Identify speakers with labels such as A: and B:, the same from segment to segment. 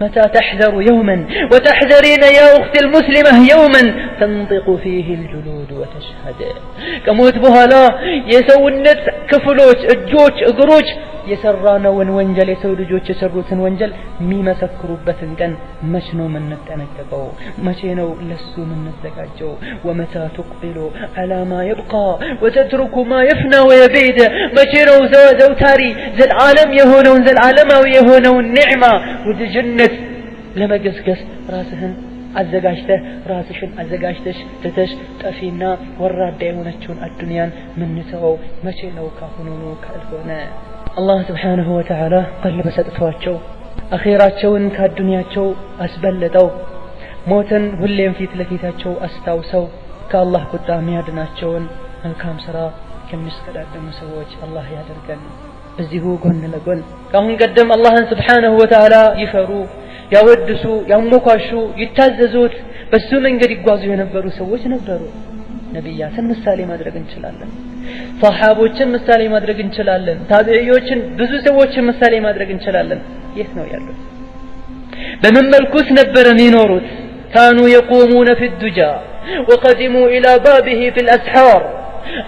A: متى تحذر يوما وتحذرين يا أختي المسلمة يوما تنطق فيه الجلود وتشهد كموت بهلا يسو النت كفلوش الجوش اقروش يسرانا ونجل يسو لجوش يسروتن ونجل ميما سكروا بثنكن مشنو من نتنككو مشينو لسو من نتكاجو ومتى تقبل على ما يبقى وتترك ما يفنى ويبيد مشينو زوتاري ذا العالم يهونون ذا العالم يهونون النعمة وذا جنة لما قسقس راسهن አዘጋጅተህ ራስሽን አዘጋጅተሽ ተተሽ ጠፊና ወራዳ የሆነችውን አዱንያን ምን ተወው መቼ ነው ካሁኑ ካልሆነ አላህ Subhanahu Wa Ta'ala ቀልብ ሰጥቷቸው አኺራቸውን ከአዱንያቸው አስበለጠው ሞትን ሁሌም ፊት ለፊታቸው አስታውሰው ከአላህ ቁጣ የሚያድናቸውን መልካም ሥራ ከሚስቀዳደሙ ሰዎች አላህ ያደርገን በዚሁ ጎን ለጎን ካሁን ቀደም አላህን Subhanahu Wa Ta'ala ይፈሩ ያወድሱ ያሞካሹ ይታዘዙት በሱ መንገድ ይጓዙ የነበሩ ሰዎች ነበሩ ነብያትን ምሳሌ ማድረግ እንችላለን ሷሃቦችን ምሳሌ ማድረግ እንችላለን ታቢዒዎችን ብዙ ሰዎችን ምሳሌ ማድረግ እንችላለን የት ነው ያሉት በምን መልኩስ ነበር የሚኖሩት كانوا يقومون في الدجى وقدموا إلى بابه في الأسحار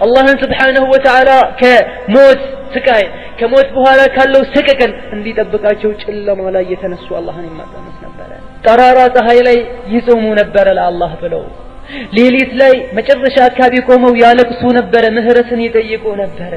A: الله سبحانه وتعالى كموت ስቃይ ከሞት በኋላ ካለው ሰቀቀን እንዲጠብቃቸው ጨለማ ላይ የተነሱ አላህን ይማጸኑት ነበር ጠራራ ፀሐይ ላይ ይጾሙ ነበር ለአላህ ብለው ሌሊት ላይ መጨረሻ አካባቢ ቆመው ያለቅሱ ነበር ምህረትን ይጠይቁ ነበር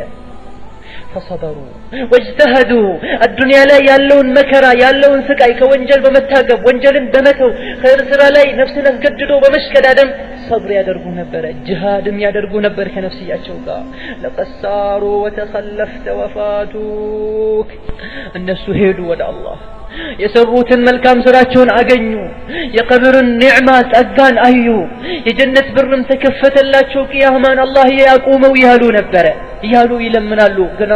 A: فصبروا واجتهدوا الدنيا لا ያለውን መከራ ያለውን ስቃይ ከወንጀል በመታገብ ወንጀልን በመተው ኸይር ስራ ላይ ነፍስን አስገድዶ በመሽከዳደም صبر ያደርጉ ነበር ጂሃድም ያደርጉ ነበር ከነፍስያቸው ጋር ለቀሳሩ ወተخلفت وفاتوك እነሱ ሄዱ ወደ አላህ የሰሩትን መልካም ስራቸውን አገኙ የቀብርን ኒዕማ ጸጋን አዩ የጀነት በርም ተከፈተላቸው ቂያማን አላህ ያቆመው ያሉ ነበር ያሉ ይለምናሉ ግና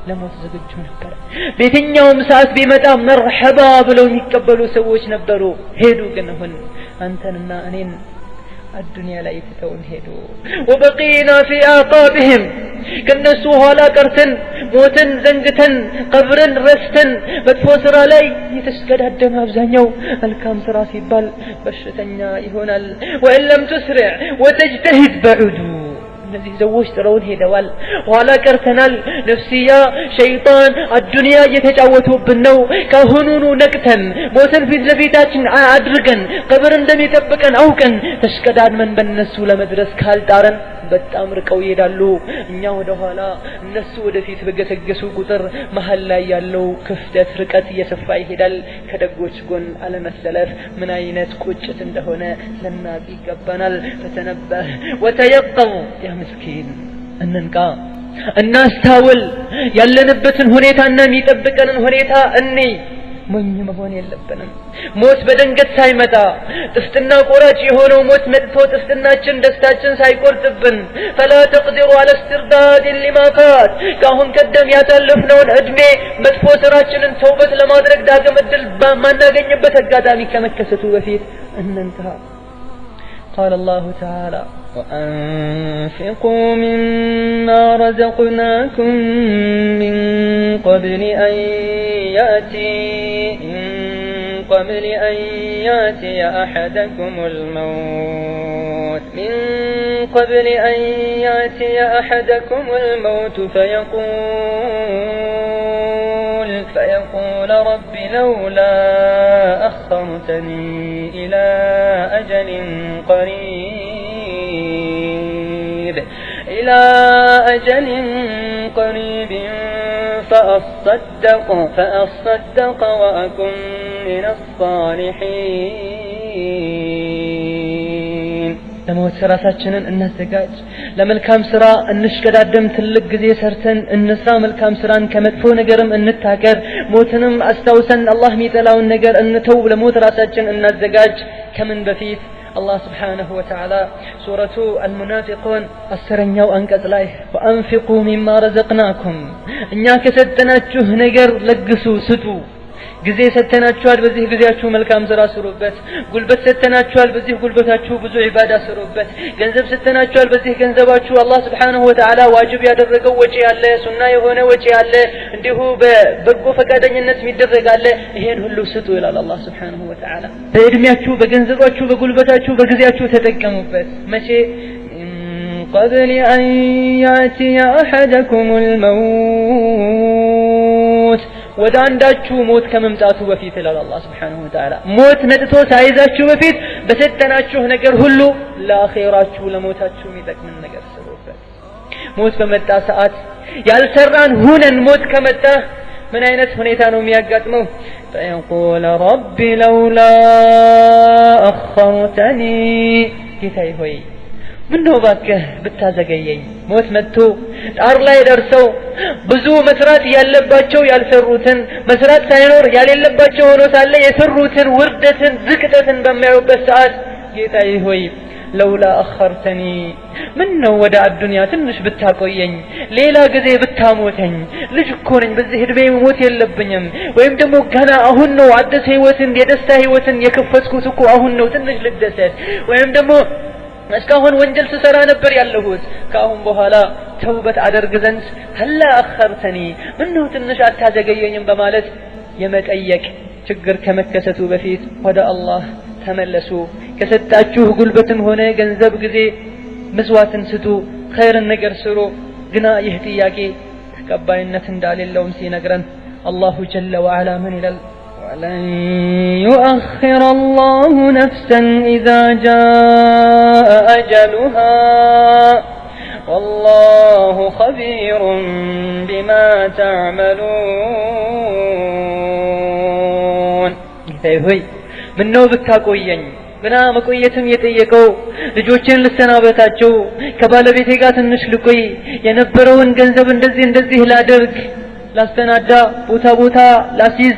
A: ለሞት ዝግጁ ነበር በየትኛውም ሰዓት ቢመጣ መርሐባ ብለው የሚቀበሉ ሰዎች ነበሩ ሄዱ ግን አሁን አንተንና እኔን الدنيا لا يتتون هدو وبقينا في آقابهم كنسو هالا قرتن موتن زنقتن قبرن رستن مدفوسر علي يتسكد هدم أبزانيو الكام سراسي بال بشتنيا يهونال وإن لم تسرع وتجتهد بعدو الذي زوج ترون هدوال وعلى كرتنال نفسيا شيطان الدنيا يتجاوتوا بالنو كهنونو نقتن موتن في زفيتاتن عادرقن قبرن دم يتبقن أوكن تشكدان من بنسو لمدرس كالدارن በጣም ርቀው ይሄዳሉ እኛ ወደ ኋላ እነሱ ወደፊት በገሰገሱ ቁጥር መሃል ላይ ያለው ክፍተት ርቀት እየሰፋ ይሄዳል ከደጎች ጎን አለመሰለፍ ምን አይነት ቁጭት እንደሆነ ለናት ይገባናል ተተነበህ ወተየቀው ያ ምስኪን እንንቃ እናስተውል ያለንበትን ሁኔታና የሚጠብቀንን ሁኔታ እኔ ሞኝ መሆን የለብንም ሞት በደንገት ሳይመጣ ጥፍጥና ቆራጭ የሆነው ሞት መጥቶ ጥፍጥናችን ደስታችን ሳይቆርጥብን فلا تقدروا على استرداد لما فات ካሁን ቀደም ያሳለፍነውን እድሜ መጥፎ ስራችንን ተውበት ለማድረግ ዳግም እድል ማናገኝበት አጋጣሚ ከመከሰቱ በፊት እንንታ قال الله تعالى وأنفقوا مما رزقناكم من قبل أن يأتي أحدكم الموت فيقول رب لولا أخرتني إلى أجل قريب فأصدق وأكن من الصالحين ለሞት ራሳችንን እናዘጋጅ ለመልካም ስራ እንሽከዳደም ትልቅ ጊዜ ሰርተን እንስራ መልካም ስራን ከመጥፎ ነገርም እንታቀብ ሞትንም አስተውሰን አላህ የሚጠላውን ነገር እንተው ለሞት ራሳችንን እናዘጋጅ ከምን በፊት الله سبحانه وتعالى سورة المنافقون السرنيو أنكت لايه وأنفقوا مما رزقناكم إنياك ستناتشه نجر لقسوا ستو ጊዜ ሰተናችኋል በዚህ ጊዜያችሁ መልካም ስራ ስሩበት ጉልበት ሰተናችኋል በዚህ ጉልበታችሁ ብዙ ዒባዳ ስሩበት ገንዘብ ሰተናችኋል በዚህ ገንዘባችሁ አላህ Subhanahu Wa Ta'ala ዋጅብ ያደረገው ወጪ ያለ ሱና የሆነ ወጪ ያለ እንዲሁ በበጎ ፈቃደኝነት የሚደረጋለ ይሄን ሁሉ ስጡ ይላል አላህ Subhanahu Wa Ta'ala በእድሜያችሁ በገንዘባችሁ በጉልበታችሁ በጊዜያችሁ ተጠቀሙበት መቼ قبل أن يأتي أحدكم الموت ወዳንዳችሁ ሞት ከመምጣቱ በፊት ይላል አላህ Subhanahu Wa Ta'ala ሞት መጥቶ ሳይዛችሁ በፊት በሰጠናችሁ ነገር ሁሉ ለአኺራችሁ ለሞታችሁ የሚጠቅም ነገር ስሩበት ሞት በመጣ ሰዓት ያልሰራን ሁነን ሞት ከመጣ ምን አይነት ሁኔታ ነው የሚያጋጥመው فيقول رب لولا أخرتني ጌታዬ ሆይ ምነው ባከህ ብታዘገየኝ ሞት መጥቶ ጣር ላይ ደርሰው ብዙ መስራት ያለባቸው ያልሰሩትን መስራት ሳይኖር ያለባቸው ሆኖ ሳለ የሰሩትን ውርደትን ዝቅጠትን በሚያዩበት ሰዓት ጌታዬ ሆይ لولا أخرتني ምነው ወደ አዱንያ ትንሽ ብታቆየኝ ሌላ ጊዜ ብታሞተኝ ልጅ እኮ ነኝ በዚህ እድሜ ሞት የለብኝም ወይም ደግሞ ገና አሁን ነው አዲስ ህይወትን የደስታ ህይወትን የከፈትኩት እኮ አሁን ነው ትንሽ ልደሰት ወይም ደግሞ እስካሁን ወንጀል ስሰራ ነበር ያለሁት ካሁን በኋላ ተውበት አደርግ ዘንድ هل أخرتني ምነው ትንሽ አታዘገየኝም በማለት የመጠየቅ ችግር ከመከሰቱ በፊት ወደ አላህ ተመለሱ ከሰጣችሁ ጉልበትም ሆነ ገንዘብ ጊዜ መስዋዕትን ስጡ ኸይርን ነገር ስሩ ግና ይህ ጥያቄ ተቀባይነት እንዳሌለውም ሲነግረን አላሁ ጀለ ወዐላ ምን ይላል ولن يؤخر الله نفسا إذا جاء أجلها والله خبير بما تعملون هي منو بتاقويين ግና መቆየትም የጠየቀው ልጆችን ልሰናበታቸው ከባለቤቴ ጋር ትንሽ ልቆይ የነበረውን ገንዘብ እንደዚህ ላደርግ ላስተናዳ ቦታ ላሲዝ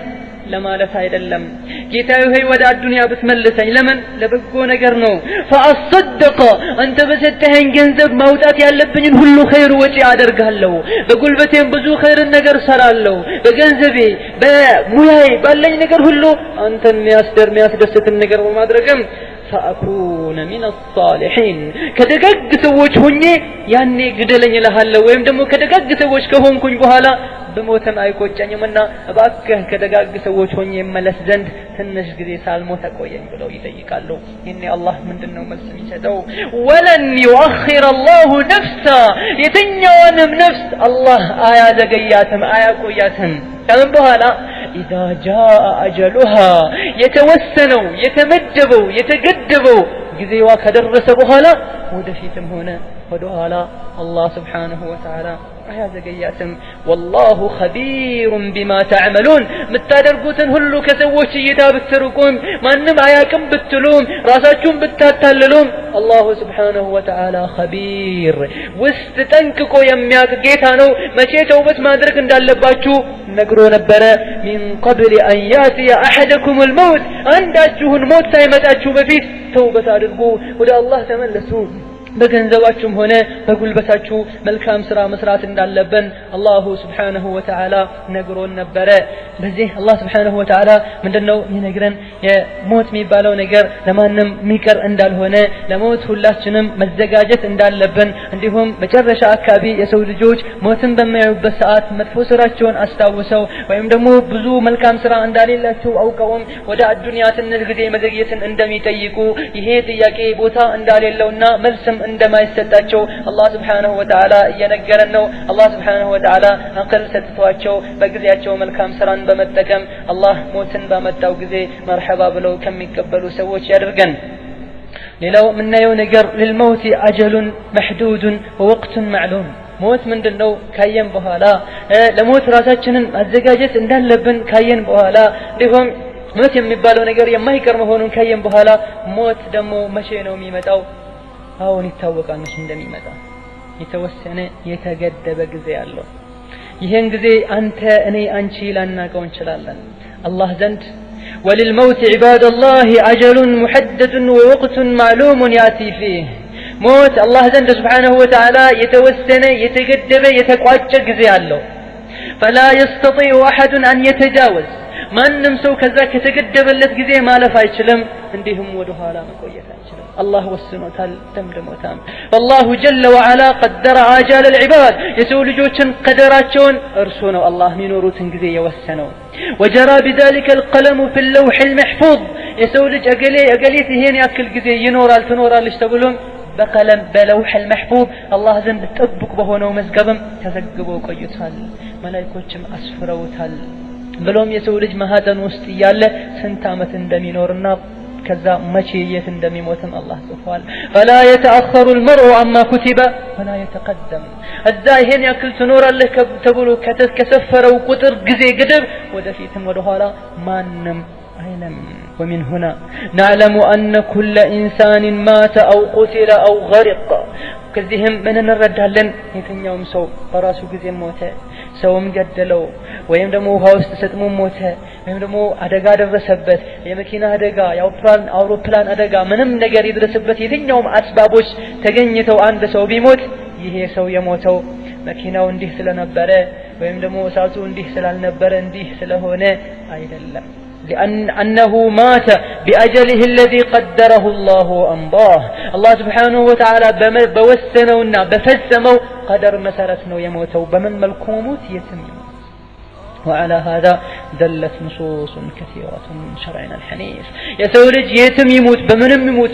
A: ለማለት አይደለም ጌታዬ ሆይ ወደ አዱንያ ብትመልሰኝ ለምን ለበጎ ነገር ነው فاصدق አንተ በሰጠኸኝ ገንዘብ ማውጣት ያለብኝን ሁሉ ኸይር ወጪ አደርጋለሁ በጉልበቴም ብዙ ኸይር ነገር ሰራለሁ በገንዘቤ በሙያዬ ባለኝ ነገር ሁሉ አንተን የሚያስደስትን ነገር በማድረግም فأكون من الصالحين كدغغ سوچ ሆኜ ያኔ ግደለኝ እልሃለሁ ወይም ደግሞ ከደጋግ ሰዎች ከሆንኩኝ በኋላ በሞተም አይቆጨኝምና እባክህ ከደጋግ ሰዎች ሆኜ መለስ ዘንድ ትንሽ ጊዜ ሳልሞት ቆየኝ ብለው ይጠይቃሉ እኔ አላህ ምንድነው መልስ የሚሰጠው ወለን يؤخر الله نفسا የትኛውንም ነፍስ አላህ አያዘገያትም አያቆያትም ከምን በኋላ إذا جاء أجلها يتوسنوا يتمدبوا يتقدبوا ጊዜዋ ከደረሰ በኋላ ወደፊትም ሆነ ወደኋላ አላህ Subhanahu Wa Ta'ala አያዘገያትም والله خبير بما تعملون ምታደርጉትን ሁሉ ከሰዎች እይታ ብትርቁም ማንንም አያቅም ብትሉም ራሳችሁን ብታታልሉም አላህ Subhanahu Wa Ta'ala خبير ውስጥ ጠንቅቆ የሚያውቅ ጌታ ነው መቼ ተውበት ማድረግ እንዳለባችሁ ነግሮ ነበረ من قبل أن يأتي أحدكم الموت አንዳችሁን ሞት ሳይመጣችሁ በፊት ተውበት አድርጉ ወደ አላህ ተመለሱ በገንዘባችሁም ሆነ በጉልበታችሁ መልካም ስራ መስራት እንዳለብን አላሁ Subhanahu Wa Ta'ala ነግሮን ነበረ በዚህ አላህ Subhanahu Wa Ta'ala ምንድነው ይነግረን የሞት የሚባለው ነገር ለማንም ሚቀር እንዳልሆነ ለሞት ሁላችንም መዘጋጀት እንዳለብን እንዲሁም መጨረሻ አካባቢ የሰው ልጆች ሞትን በሚያዩበት ሰዓት መጥፎ ስራቸውን አስታውሰው ወይም ደግሞ ብዙ መልካም ስራ እንዳሌላቸው አውቀውም ወደ አዱንያ ትንሽ ጊዜ መዘግየትን እንደሚጠይቁ ይሄ ጥያቄ ቦታ እንዳሌለውና መልስም እንደማይሰጣቸው አላህ Subhanahu Wa Ta'ala እየነገረን ነው አላህ Subhanahu Wa Ta'ala አቅል ሰጥቷቸው በጊዜያቸው መልካም ስራን በመጠቀም አላህ ሞትን ባመጣው ጊዜ መርሐባ ብለው ከሚቀበሉ ሰዎች ያደርገን ሌላው ምናየው ነገር ለልሞት አጀል محدود ووقت معلوم ሞት ምንድነው ካየን በኋላ ለሞት ራሳችንን ማዘጋጀት እንዳለብን ካየን በኋላ እንዲሁም ሞት የሚባለው ነገር የማይቀር መሆኑን ካየን በኋላ ሞት ደግሞ መቼ ነው የሚመጣው አሁን ይታወቃል መቼ እንደሚመጣ የተወሰነ የተገደበ ጊዜ አለው ይሄን ጊዜ አንተ እኔ አንቺ ላናቀው እንችላለን አላህ ዘንድ وللموت عباد الله أجل محدد ووقت معلوم يأتي فيه موت الله ዘንድ سبحانه وتعالى የተወሰነ የተገደበ የተቋጨ ጊዜ አለው فلا يستطيع أحد أن يتجاوز ማንንም ሰው ከዛ ከተገደበለት ጊዜ ማለፍ አይችልም እንዲሁም ወደ ኋላ መቆየት አይችልም አላህ ወስኖታል ደምድሞታል والله جل وعلا قدر آجال العباد የሰው ልጆችን ቀደራቸውን እርሱ ነው አላህ የሚኖሩትን ጊዜ የወሰነው وجرى بذلك القلم في اللوح المحفوظ የሰው ልጅ እገሌት ይሄን ያክል ጊዜ ይኖራል ትኖራለች ተብሎም በቀለም በለውህ المحفوظ አላህ ዘንድ ጥብቅ በሆነው መዝገብም ተዘግቦ ቆይቷል መላእክቶችም አስፍረውታል ብሎም የሰው ልጅ ማህፀን ውስጥ ያለ ስንት አመት እንደሚኖርና ከዛ መቼ የት እንደሚሞትም አላህ ጽፏል فلا يتأخر المرء عما كتب ولا يتقدم እዛ ይሄን ያክል ትኖራለህ ተብሎ ከተሰፈረው ቁጥር ጊዜ ገደብ ወደፊትም ወደ ኋላ ማንንም አይለም ومن هنا نعلم أن كل إنسان مات أو قتل أو غرق كذهم من نردالن يتنيوم سو براسو كذي موته سوم جدلو ويم دمو هاوس تستمو موته ويم دمو أدقا درسبت يمكينا أدقا يوبران أوروبلان أدقا منم نجار يدرسبت يتنيوم أسبابوش تجنيتو عند سو بيموت ይሄ ሰው የሞተው መኪናው እንዲህ ስለነበረ ወይም ደግሞ እሳቱ እንዲህ ስላልነበረ እንዲህ ስለሆነ አይደለም لأنه مات بأجله الذي قدره الله وأمضاه الله سبحانه وتعالى بوسنونا بفسمو قدر مسارتنا يموتوا بمن ملكوموت يتم وعلى هذا دلت نصوص كثيرة من شرعنا الحنيف يسولج يتم يموت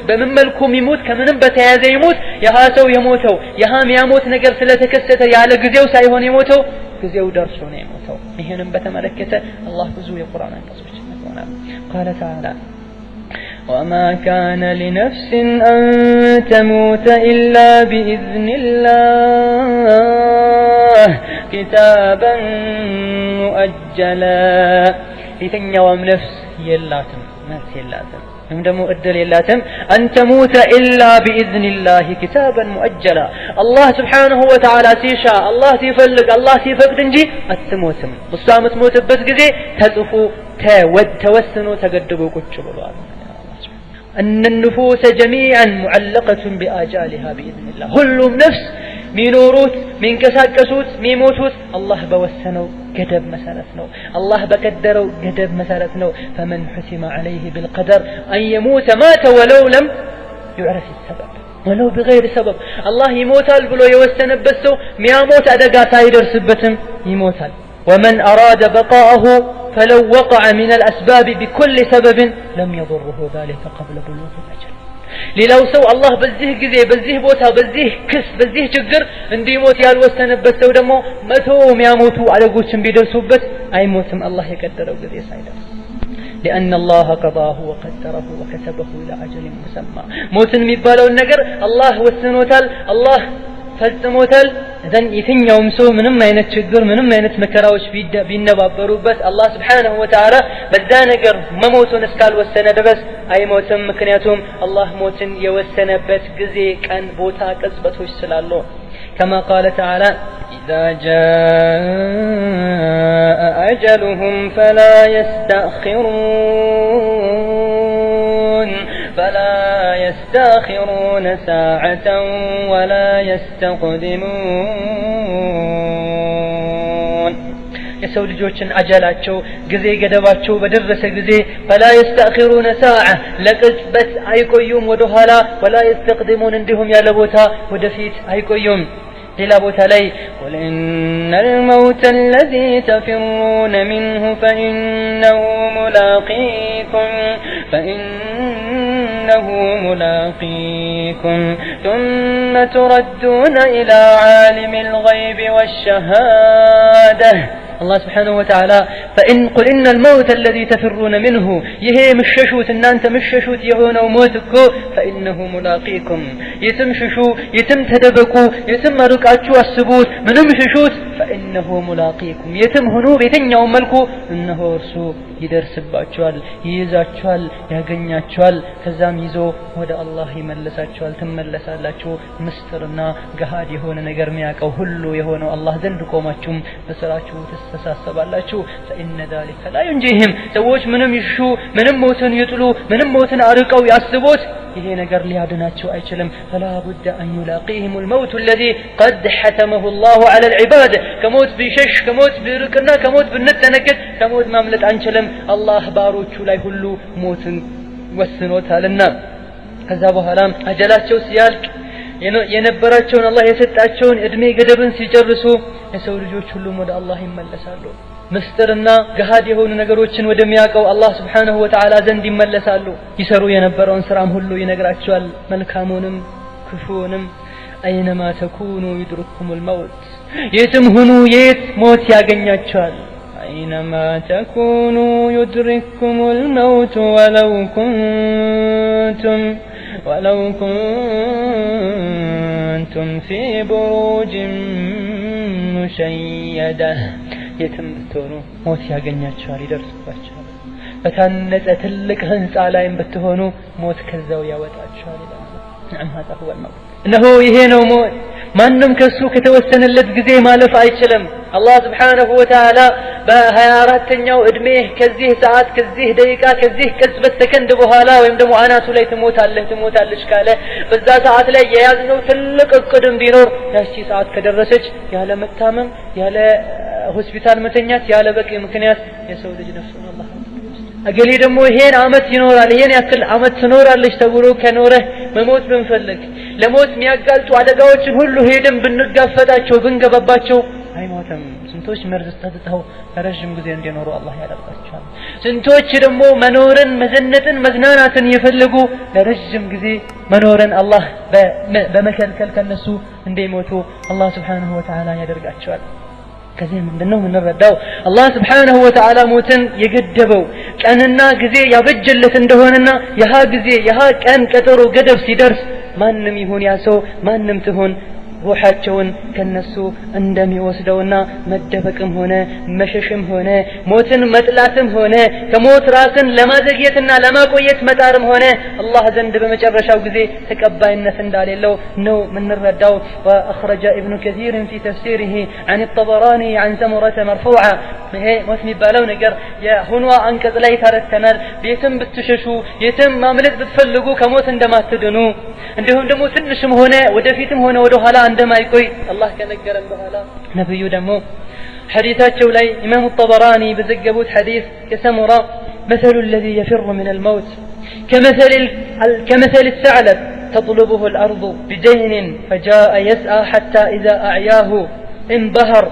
A: بمن ملكوم يموت كمن بتهذا يموت يهاسو يموتوا يهام يموت نقر سلتكسته يعلى قزيو سايهون يموتوا قزيو درسون يموتوا مهنم بتملكته الله بزوي القرآن النصوص قال تعالى وما كان لنفس أن تموت إلا بإذن الله كتابا مؤجلا يتنيوم نفس يلاتم نفس يلاتم عندما أدل يلاتم أن تموت إلا بإذن الله كتابا مؤجلا الله سبحانه وتعالى سيشاء الله سيفلق الله سيفقد نجي التموتم بالصامت موت بس قزي تدفو توسنوا تقدبوا كتشبوا أن النفوس جميعا معلقة بآجالها بإذن الله كلهم نفس مينوروت من كساكسوت ميموتوت الله بوسنوا قدب مسالتنا الله بقدروا قدب مسالتنا فمن حسم عليه بالقدر أن يموت مات ولو لم يعرف السبب ولو بغير سبب الله يموتال بلو يوسنبسو مياموت أدقا تايدر سبتم يموتال ومن أراد بقاءه فلو وقع من الأسباب بكل سبب لم يضره ذلك قبل بلوغ الأجل لو سو الله بزيه قزي بزيه بوتا بزيه كس بزيه جقر اندي موت يالوستنبت سو دمو متوم ياموتوا على قوتهم بيدرسوبت أي موتم الله يقدروا قزي سايدر لأن الله قضاه وقدره وكتبه إلى أجل مسمى موتن ميبالو النقر الله وسنوتال الله فلتموتال إذن يتنيوم سو منم ما ينتشقر منم ما ينتمكراوش بينبابروبت الله سبحانه وتعالى بدانقر ما موتون اسكال والسنة بس أي موتن مكنياتهم الله موتن يوسنبت قزي كان بوتا قزبته السلالو كما قال تعالى إذا جاء أجلهم فلا يستأخرون ساعة ولا يستقدمون يسول جوشن أجلاتشو قزي قدباتشو بدرس قزي فلا يستأخرون ساعة لقزبت أيكو يوم ودهلا ولا يستقدمون عندهم يالبوتا ودفيت أيكو يوم لابوت علي قل إن الموت الذي تفرون منه فإنه ملاقيكم ثم تردون إلى عالم الغيب والشهادة الله سبحانه وتعالى قل إن الموت الذي تفرون منه يهي مششوت إن أنت مششوت يهون وموتكو فإنه ملاقيكم يتم ششو يتم تدبكو يتم ركعتشو السبوت من مششوت فإنه ملاقيكم يتم هنوب يتن يوم ملكو إنه رسو يدرس باتشوال يزاتشوال يغنياتشوال كزام يزو ود الله يملساتشوال تملسالاتشو مسترنا قهاد يهون نقر مياك أو هلو يهون الله ذنبكو ماتشوم بسراتشو تستساسبالاچو فإن ذلك لا ينجيهم سووች ምንም ይሹ ምንም ሞትን ይጥሉ ምንም ሞትን አርቀው ያስቡት ይሄ ነገር ሊያድናቸው አይችልም فلا بد أن يلاقيهم الموت الذي قد حتمه الله على العباد ከሞት ቢሸሽ ከሞት ቢርቅና ከሞት ብንጠነቀቅ ከሞት ማምለጥ አንችልም አላህ ባሮቹ ላይ ሁሉ ሞትን ወስኖታልና ከዛ በኋላ አጀላቸው ሲያልቅ የነበራቸውን አላህ የሰጣቸውን እድሜ ገደብን ሲጨርሱ የሰው ልጆች ሁሉም ወደ አላህ ይመለሳሉ ምስጥርና ገሃድ የሆኑ ነገሮችን ወደሚያቀው አላህ Subhanahu Wa Ta'ala ዘንድ ይመለሳሉ ይሰሩ የነበረውን ስራም ሁሉ ይነግራቸዋል መልካሙንም ክፉንም أينما تكونوا يدرككم الموت የትም ሁኑ የት ሞት ያገኛቸዋል أينما تكونوا يدرككم الموت ولو كنتم في بروج مشيدة የትም ብትሆኑ ሞት ያገኛቸዋል ይደርስባቸዋል በታነጸ ትልቅ ህንጻ ላይም ብትሆኑ ሞት ከዛው ያወጣቸዋል ይላል نعم هذا هو الموت እነሆ ይሄ ነው ሞት ማንንም ከሱ ከተወሰነለት ጊዜ ማለፍ አይችልም አላህ Subhanahu Wa Ta'ala በ24ኛው እድሜ ከዚህ ሰዓት ከዚህ ደቂቃ ከዚህ ቅጽበት ሰከንድ በኋላ ወይም ደግሞ አናቱ ላይ ትሞታለች ካለ በዛ ሰዓት ላይ የያዝነው ትልቅ እቅድም ቢኖር ያቺ ሰዓት ከደረሰች ያለ መታመም ያለ ሆስፒታል መተኛት ያለ በቂ ምክንያት የሰው ልጅ ነፍሱን አላህ አገሌ ደግሞ ይሄን አመት ይኖራል ይሄን ያክል አመት ትኖራለች ተብሎ ከኖረ መሞት ብንፈልግ ለሞት የሚያጋልጡ አደጋዎችን ሁሉ ሄደን ብንጋፈጣቸው ብንገባባቸው አይሞትም ስንቶች መርዝ ተጠጣው ረጅም ጊዜ እንዲኖሩ አላህ ያደርጋቸዋል ስንቶች ደግሞ መኖርን መዘነጥን መዝናናትን የፈለጉ ለረጅም ጊዜ መኖርን አላህ በመከልከል ከነሱ እንደሚሞቱ አላህ Subhanahu Wa Ta'ala ያደርጋቸዋል ከዚህ ምንድነው የምንረዳው አላህ Subhanahu Wa Ta'ala ሞትን የገደበው ቀንና ጊዜ ያበጀለት እንደሆነና ያሃ ጊዜ ያሃ ቀን ቀጠሮ ገደብ ሲደርስ ማንንም ይሁን ያ ሰው ማንንም ትሆን ሩሃቸውን ከነሱ እንደሚወስደውና መደበቅም ሆነ መሸሽም ሆነ ሞትን መጥላትም ሆነ ከሞት ራስን ለማዘግየትና ለማቆየት መጣርም ሆነ አላህ ዘንድ በመጨረሻው ጊዜ ተቀባይነት እንዳሌለው ነው ምንረዳው واخرج ابن كثير في تفسيره عن الطبراني عن سمرة مرفوعة ይሄ ሞት የሚባለው ነገር የሆነው አንቀጽ ላይ ተረተናል ቤትም ብትሸሹ የትም ማምለጥ ብትፈልጉ ከሞት እንደማትድኑ እንዲሁም ደግሞ ትንሽም ሆነ ወደፊትም ሆነ ወደ ኋላ እንደማይቆይ አላህ ከነገረን በኋላ ነብዩ ደግሞ ሐዲታቸው ላይ ኢማም الطبراني በዘገቡት ሐዲስ ከሰሙራ مثل الذي يفر من الموت كمثل الثعلب تطلبه الأرض بدين فجاء يسعى حتى إذا أعياه انبهر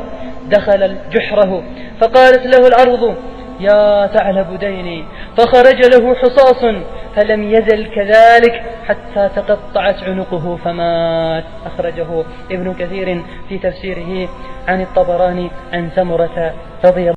A: دخل جحره فقالت له الأرض يا ثعلب ديني فخرج له حصاص فلم يزل كذلك حتى تقطعت عنقه فمات أخرجه ابن كثير في تفسيره عن الطبراني عن سمرة رضي